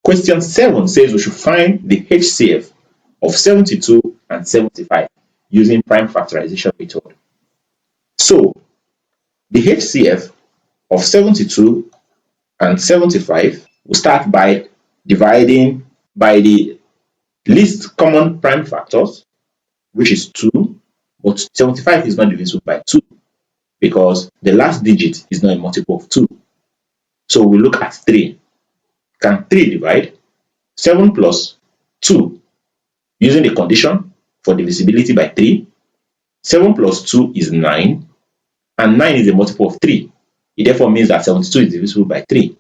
Question 7 says we should find the HCF of 72 and 75 using prime factorization method. So the HCF of 72 and 75 will start by dividing by the least common prime factors, which is 2, but 75 is not divisible by 2 because the last digit is not a multiple of 2. So we look at 3. Can 3 divide? 7 plus 2, using the condition for divisibility by 3, 7 plus 2 is 9, and 9 is a multiple of 3. It therefore means that 72 is divisible by 3.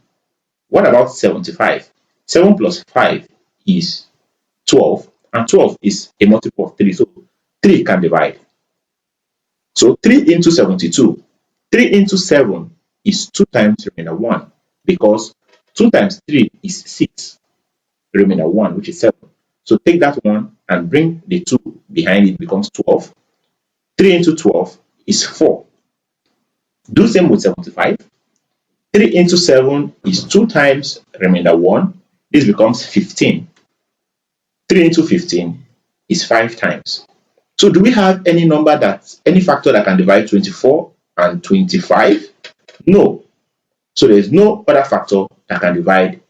What about 75? 7 plus 5 is 12, and 12 is a multiple of 3, so 3 can divide. So 3 into 72. 3 into 7 is 2 times remainder 1, because 2 times 3 is 6, remainder 1, which is 7. So take that 1 and bring the 2 behind it, becomes 12. 3 into 12 is 4. Do same with 75. 3 into 7 is 2 times remainder 1. This becomes 15. 3 into 15 is 5 times. So do we have any factor that can divide 24 and 25? No. So there is no other factor that can divide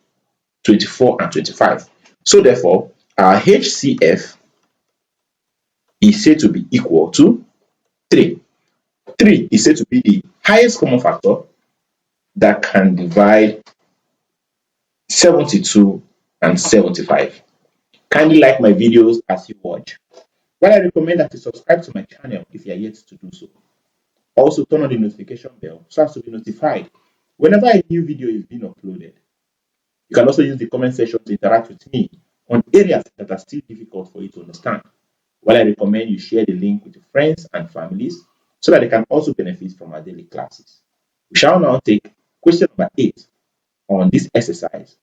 24 and 25. So therefore, our HCF is said to be equal to 3. 3 is said to be the highest common factor that can divide 72 and 75. Kindly like my videos as you watch. While I recommend that you subscribe to my channel if you are yet to do so. Also turn on the notification bell so as to be notified whenever a new video is being uploaded. You can also use the comment section to interact with me on areas that are still difficult for you to understand. While I recommend you share the link with your friends and families so that they can also benefit from our daily classes. We shall now take question number 8 on this exercise